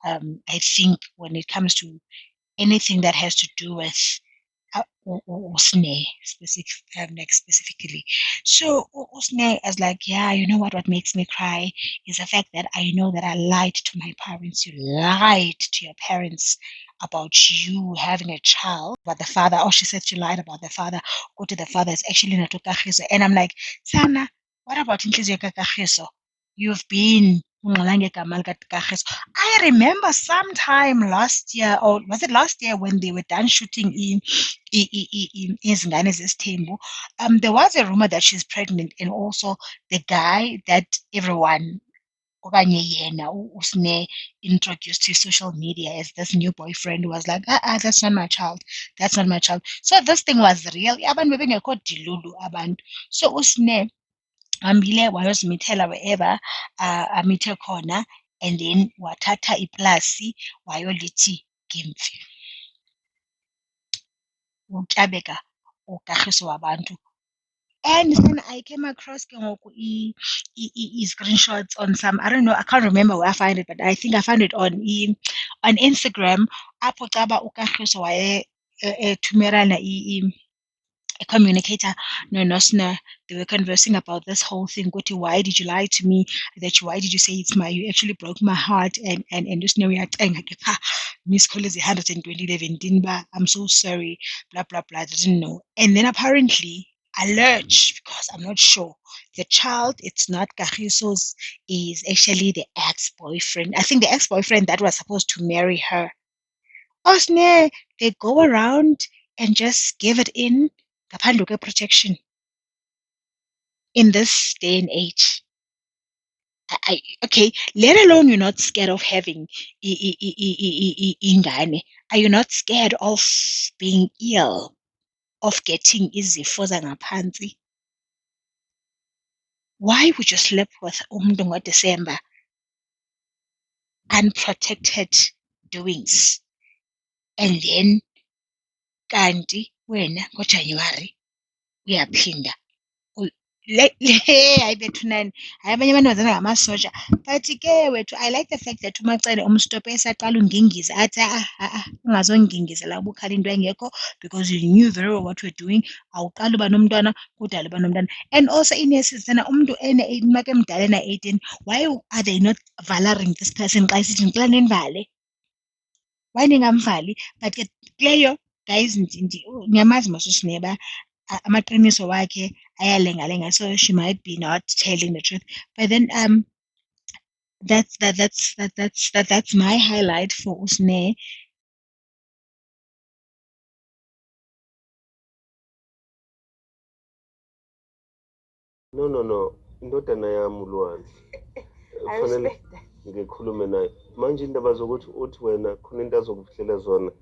I think when it comes to anything that has to do with Usne specifically. So Usne is like, yeah, you know what makes me cry is the fact that I know that I lied to my parents. You lied to your parents about you having a child, but the father, oh, she said she lied about the father. Go to the father is actually not Kagiso. And I'm like, Sana, what about Inhliziyo Kagiso? You've been I remember sometime last year, or was it last year when they were done shooting in Izingane Zesthembu, there was a rumor that she's pregnant, and also the guy that everyone okanye yena Usne introduced to social media as this new boyfriend was like, that's not my child, that's not my child. So this thing was real. Abantu bebengekho dilulu abantu. So Usne ambile wayozimithela wherever amithe khona, and then wathatha iplasi wayolithi Gimfi. Utyabeka ukagiso wabantu. And then I came across screenshots on some, I don't know, I can't remember where I find it, but I think I found it on Instagram. Apho caba ukagiso waye thumelana a communicator, no, Nosna, they were conversing about this whole thing. Why did you lie to me? Why did you say it's you actually broke my heart? And just know we are saying, Miss Call is 120 I'm so sorry, blah, blah, blah. I didn't know. And then apparently, alleged, because I'm not sure, the child, it's not Kagiso's, is actually the ex-boyfriend. I think the ex-boyfriend that was supposed to marry her. Osne, they go around and just give it in ngaphandle protection in this day and age. Okay, let alone you're not scared of having ingane. Are you not scared of being ill, of getting izifo zangaphansi? Why would you sleep with umuntu December unprotected doings, and then kanti wena ngoJanuary uyaphinda? Hayi bethunani, hayi abanye amantombazana ngamasoja, but ke wethu I like the fact that umacele umstope esaqala ungingiza athi ungazongingiza la ubukhala into engekho, because you knew very well what we're doing. Awuqala uba nomntwana kudala uba nomntwana. And also inesizana umuntu make mdala ena-18, why are they not valaring this person xa isithi ngicela nenivale? Why ningamvali? But ke kuleyo guys ngiyamazi masusineba amaqiniso wakhe ayalengalenga, so she might be not telling the truth, but then that's my highlight for Usne. No, indodana yami uLwandle kufanele ngikhulume naye manje. Indaba zokuthi uthi wena khona into azokufihlela zona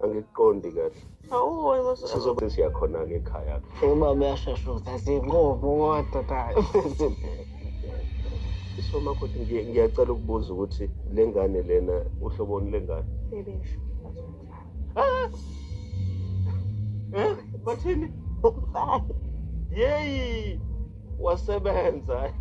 angikuqondi kahle. Sizobe siyakhona-ke ekhaya uba uyashesha ukuthi asinqobo kodwa isomakoti ngiyacela ukubuza ukuthi le ngane lena uhloboni lengane bathini yeyi wasebenza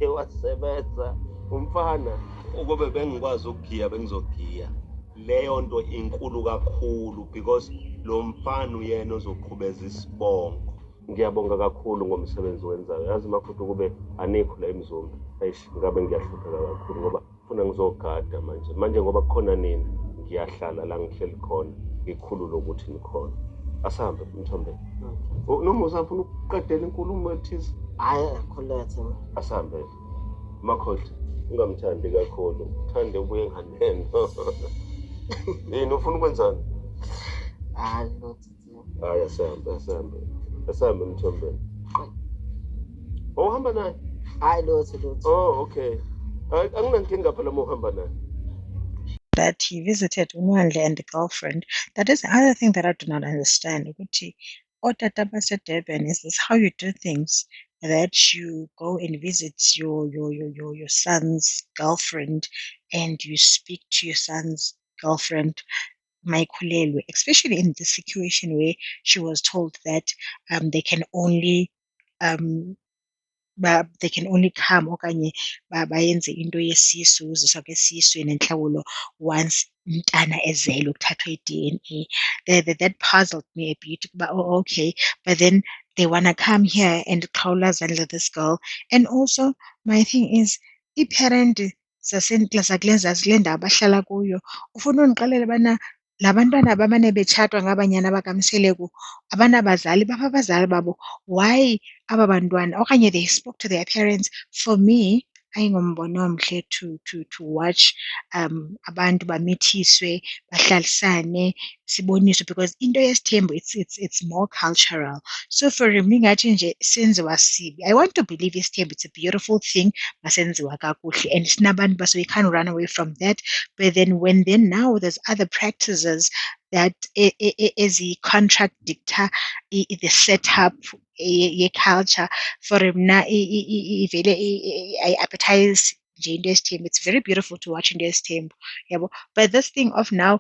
umfana ukube bengikwazi ukugiya bengizogiya. Leyo nto inkulu kakhulu because lo mfana uyena ozoqhubeza isibongo. Ngiyabonga kakhulu ngomsebenzi wenzayo. Yazi makhothi ukube anikho la emzumba, eish ngabe ngiyahlupheka kakhulu ngoba funa ngizogada manje ngoba kukhona nini ngiyahlala la ngihleli khona ngikhulule ukuthi nikhona. Asahambe Mthombeni. Noma usafuna ukuqedela inkulumo ethize? Hayi khulete asahambe Makhothi, ungamthandi kakhulu, uthande ubuye nganeno. Yini ufuna ukwenzani? hayi lutho Hayi asahambe Mthombeni. Uhamba naye? hayi lutho Oh, okay. Anginankinga phela uma uhamba naye. That he visited Unwandle and the girlfriend. That is the other thing that I do not understand. Ukuthi otata base-Durban, is this how you do things? That you go and visit your son's girlfriend and you speak to your son's girlfriend, Maikhulelwe, especially in this situation where she was told that they can only they can only come okanye bayenze into yesisu uziswa kwesiswini entlawulo once umntana ezelwe kuthathwa i-DNA. That puzzled me a bit kuba oh, okay, but then they wanna come here and khawulazandla this girl. And also my thing is i-parent zakule ndawo bahlala kuyo ufuna undixelele ubana la bantwana abamane betshatwa ngabanyana bakamseleku abanabazali bapha abazali babo. Why aba bantwana okanye they spoke to their parents? For me ayingombono omhle to watch abantu bamithiswe bahlalisane siboniswe because into yesithembu it's more cultural. So for me ngathi nje senziwa sibi. I want to believe isithembu it's a beautiful thing masenziwa kakuhle and sinabantu so we can't run away from that. But then when now there's other practices that contradictor the setup ye-culture for mna ivele I-appetize nje into yesithembu. It's very beautiful to watch into yesithembu yabo, but this thing of now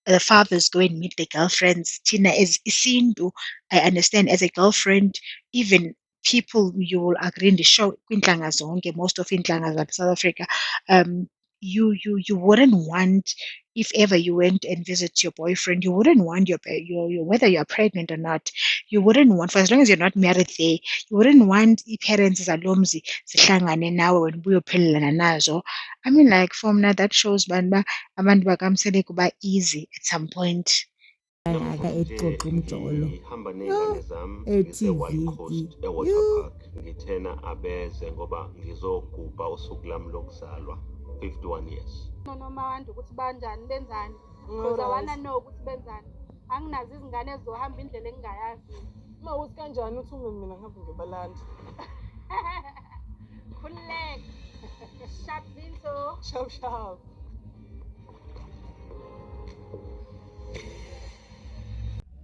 the fathers go and meet the girlfriends thina as isintu I understand as a girlfriend even people you will agree in the show kwintlanga zonke most of intlanga zaka South Africa you wouldn't want if ever you went and visit your boyfriend you wouldn't want your whether you're pregnant or not you wouldn't want for as long as you're not married there you wouldn't want parents zalomzi zihlangane nawe when buyophelelana nazo. I mean like for mna that shows bantu bakamseleku ba easy at some point. aka exoxa umjolo ngihamba ney'ngane zami ethi ngise-Wild viki Coast e-Waterpark ngithena abeze ngoba ngizogubha usuku lami lokuzalwa 51 years. Noma wanda ukuthi banjani benzani because awana know ukuthi benzani anginazi izingane ezizohamba indlela engingayazi uma uthi kanjani uthi ume mina ngihambe ngibalanda khululeka sharp zinto shap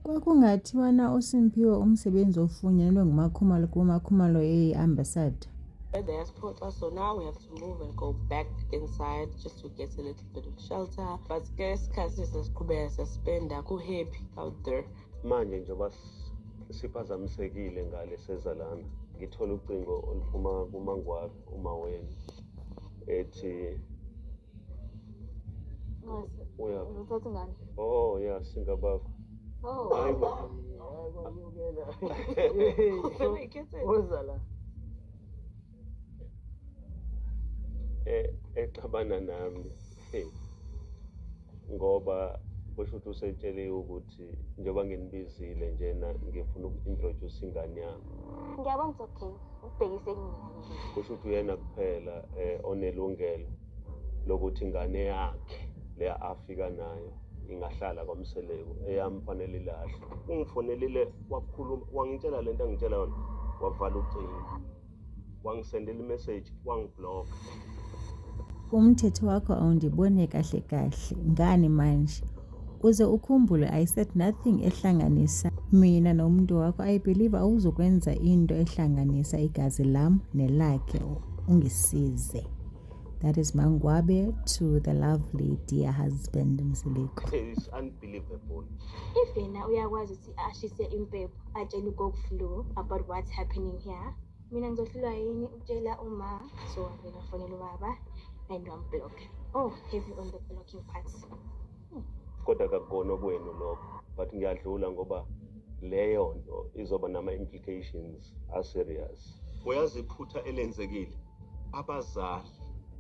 kwakungathiwana uSimphiwe umsebenzi ofunyenwe ngumakhumalo kumakhumalo eyi-ambassador. They has put us, so now we have to move and go back inside just to get a little bit of shelter. But guess kasi sasiqhubeka siyaspenda ku-happy out there. Manje njengoba siphazamisekile ngale sezalana ngithola ucingo oluphuma kumangwabi uMaweni ethi uya uthatha ngani oh ya singabakho hayi ba Uzala exabana nami ngoba kusho ukuthi usetshele ukuthi njengoba nginibizile njena ngifuna uku-introduce ingane yami. ngiyabona it's okay ubhekise kimi Kusho ukuthi uyena kuphela onelungelo lokuthi ingane yakhe leya afika nayo ingahlala kwaMseleku eyamfanele ilahle. Ungifonelile wakhuluma wangitshela lento engitshela yona wavala ucingo wangisendela imessage wangiblock. Umthetho wakho awundibone kahle kahle ngani manje uze ukhumbule I said nothing ehlanganisa mina nomuntu wakho. I believe awuzokwenza into ehlanganisa igazi lam nelakhe ungisize. That is Mangwabe to the lovely dear husband Mseleku. It's unbelievable. if yena uyakwazi ukuthi ashise impepho atshele uGoFlu about what's happening here mina ngizohlulwa yini ukutshela uma so ngena fonela ubaba and wamblock heavy on the blocking parts. Kodwa kakukona kwenu lokho but ngiyadlula ngoba leyo nto izoba nama-implications a-serious. Uyazi iphutha elenzekile abazali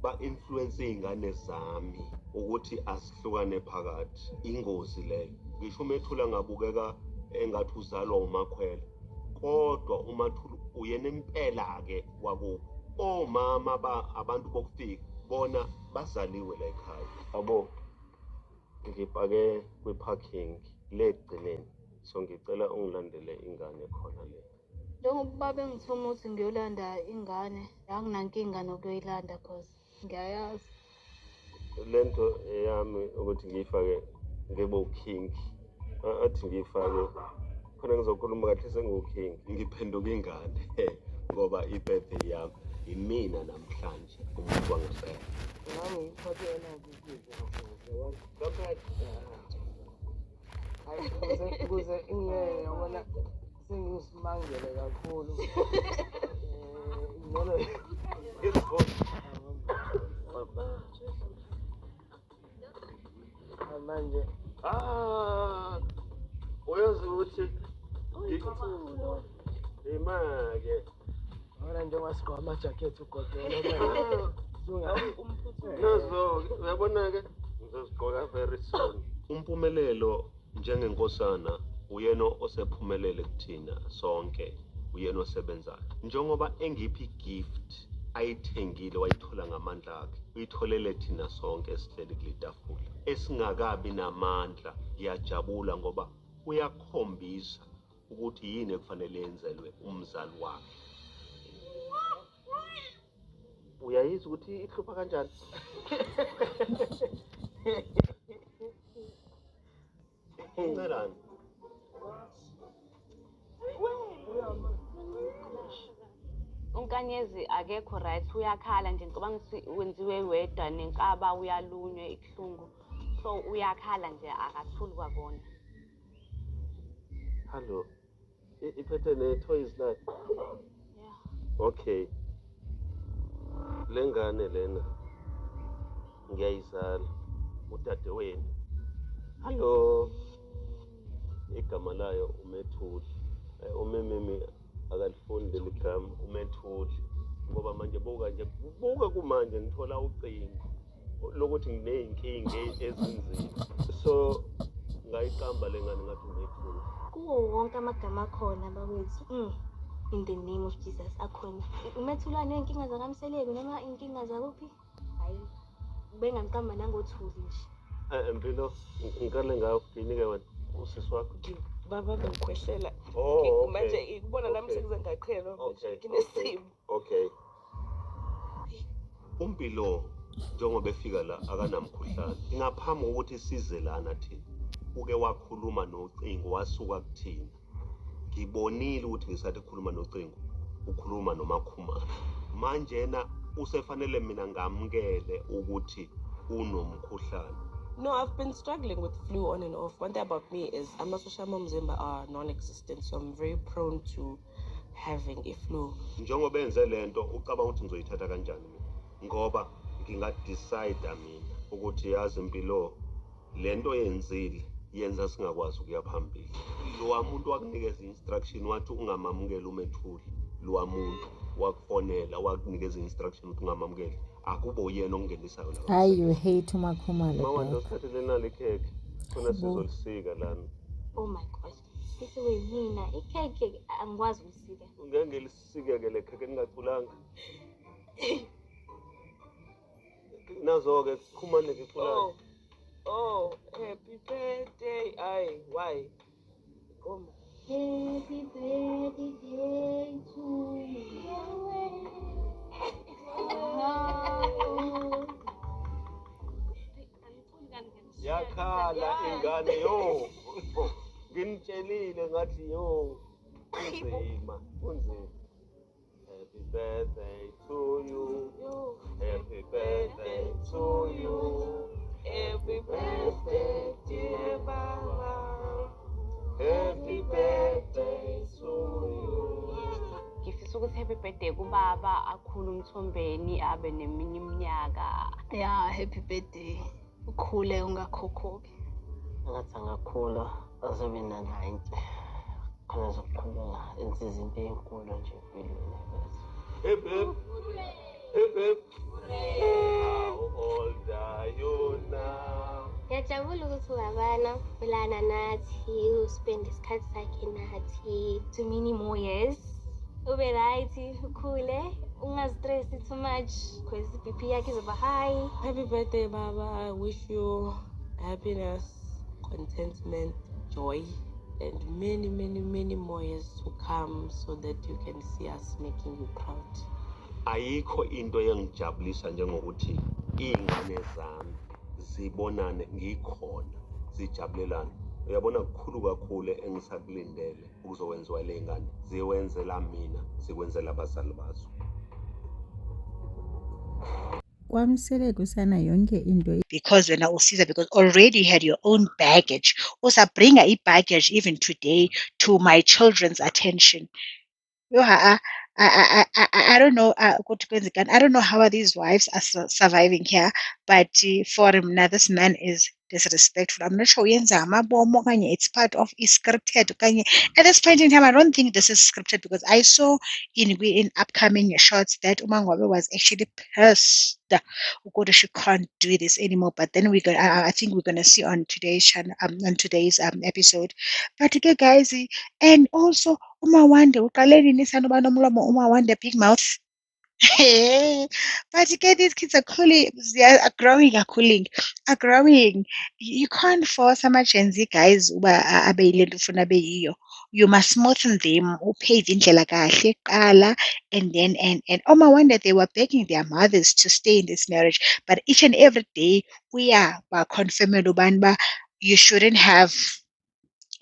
ba-influence iy'ngane zami ukuthi asihlukane phakathi ingozi leyo. Ngisho uMethula ngabukeka engathi uzalwa uMakhwela kodwa uMathula uyena impela-ke wakubo. Omama abantu bokufika bona bazaliwe la ekhaya abo ngipake kwi-parking le egcineni so ngicela ungilandele ingane khona le. Njengoba bengithuma ukuthi ngiyolanda ingane anginankinga nokuyoyilanda cause ngiyayazi Le nto yami ukuthi ngiyifake ngibe uking athi ngiyifake khona ngizokhuluma kahle sengiwuking ngiphenduka ingane ngoba i-birthday yami imina namhlanje umuntu wangasela. nami ngiphathe yena ukudla ukuze ingeke yabona sengisimangele kakhulu manje uyazi ukuthi imake ora njengoba sigqoka amajakhethi ugoqela nazo uyabona-ke ngizozigqoka very soon. Umpumelelo njengenkosana uyena osephumelele kuthina sonke, uyena osebenzayo. Njengoba engiphi gift ayithengile wayithola ngamandla akhe, uyitholele thina sonke esihleli kule tafula esingakabi namandla. Ngiyajabula ngoba uyakhombisa ukuthi yini ekufanele yenzelwe umzali wakhe. Uyayizwa ukuthi ihlupha kanjani? Uncelani? uNkanyezi akekho right, uyakhala nje, ngicabanga ukuthi wenziwe wedwa nenkaba, uyalunywe ibuhlungu, so uyakhala nje, akathuli kwakona. Hello. Iphethe ne-toys la. Yeah. Okay. Le ngane lena ngiyayizala udadewenu. Hello. Igama layo uMethuli. Umemimi akalifuni leli gama uMethuli ngoba manje buka kumanje ngithola ucingo lokuthi nginey'nkinga ezinzima, so ngayiqamba le ngane ngathi uMethuli. Kuwo wonke amagama akhona bakwethu, in the name of Jesus akhona. uMethulane iy'nkinga zakaMseleki noma iy'nkinga zakuphi? Hhayi, bengamqamba nangothuli nje. Mpilo ngikale ngayo nginike wena usisi wakho. Baba bengikhwehlela. Oh, Manje ikubona nami sekuze ngaqhelwa manje nginesimo. Okay. Umpilo njengoba efika la akanamkhuhlane. Ngaphambi kokuthi size lana thina uke wakhuluma nocingo wasuka kuthina. Ngibonile ukuthi ngisathi khuluma nocingo ukhuluma noMakhumalo. Manje yena usefanele mina ngamukele ukuthi unomkhuhlane. No, I've been struggling with flu on and off. One thing about me is amasosha omzimba are non-existent, so I'm very prone to having a flu. Njengoba enze lento ucabanga ukuthi ngizoyithatha kanjani mina? Ngoba ngingadecide mina ukuthi yazi impilo lento yenzile yenza singakwazi ukuya phambili. Lo muntu wakunikeza instruction wathi ungamamukeli uMethuli. Lo muntu wakufonela wakunikeza instruction ukuthi ungamamukeli. Akubo uyena ongenisayo la. Hayi, you hate uMakhumalo. Mama ndosithathele nali ikhekhe. Khona sizolisika lana. Oh my gosh. Isiwe mina ikhekhe angikwazi ukusika. Ngeke ngilisike-ke le khekhe ningaculanga. Nazo-ke kukhumane-ke culanga. Oh, happy birthday. Aye, why? Come. Happy birthday to you. Yakhala ingane yo. Nginitshelile ngathi yo. Unzima. Happy birthday to you. Happy birthday to you. Happy birthday, dear Baba. Happy birthday to you. Ngifisa ukuthi happy birthday kubaba, akhule umthombeni, abe neminye iminyaka. Yeah, happy birthday. Ukhule ungakhokhoki. Ngathi angakhula azobe na-90 khona zokuqhubeka enze izinto ey'nkulu nje empilweni. Hip hip. Hip hip. How old are you now? Ngiyajabula ukuthi ungabana ulana nathi, uspend isikhathi sakhe nathi. Too many more years. Ube right, ukhule, ungazistressi too much because BP yakhe izoba high. Happy birthday, Baba. I wish you happiness, contentment, joy, and many, many, many more years to come so that you can see us making you proud. Ayikho into engijabulisa njengokuthi iy'ngane zami zibonane ngikhona zijabulelane. Uyabona kukhulu kakhulu engisakulindele ukuzokwenziwa le ngane. Ziwenzela mina, zikwenzela abazali bazo. KwaMseleki usana yonke into Because wena usiza because already you had your own baggage. Usabringa i-baggage even today to my children's attention. Yo I don't know ukuthi kwenzekani. I don't know how these wives are surviving here, but for mna this man is disrespectful. I'm not sure uyenza amabomo okanye it's part of scripted okanye at this point in time I don't think this is scripted because I saw in upcoming shots that Umangwabe was actually pissed ukuthi she can't do this anymore. But then I think we're gonna see on today's channel on today's episode. But okay guys, and also uMawande uqale nini sanoba nomlomo uMawande big mouth. But again, these kids are cooling, they are growing, are growing. You can't force some Gen Z guys uba abe yile nto ufuna abe yiyo. You must smoothen them, upave indlela kahle kuqala, and then and oh my wonder they were begging their mothers to stay in this marriage, but each and every day we are confirming ubani ba you shouldn't have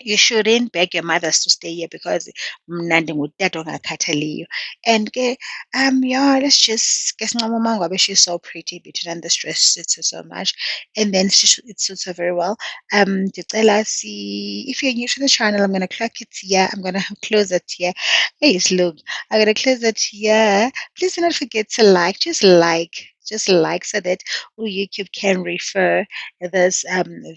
you shouldn't beg your mothers to stay here because mna ndingutata ongakhathaliyo. And ke yeah, let's just guess Mama Ngobe, she's so pretty between and this dress suits her so much. And then it suits her very well. Ndicela if you're new to the channel, I'm gonna clock it here. I'm gonna close it here. Hey, look, I'm gonna close it here. Please do not forget to like, just like so that YouTube can refer this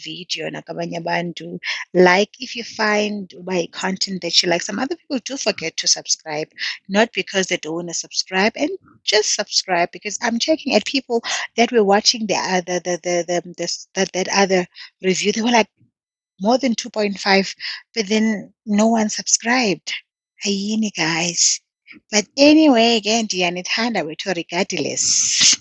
video nakabanye abantu. Like if you find by content that you like, some other people do forget to subscribe, not because they don't want to subscribe, and just subscribe because I'm checking at people that were watching the other that other review. They were like more than 2.5, but then no one subscribed. Ayini guys. But anyway, again, Dianithanda, we're regardless.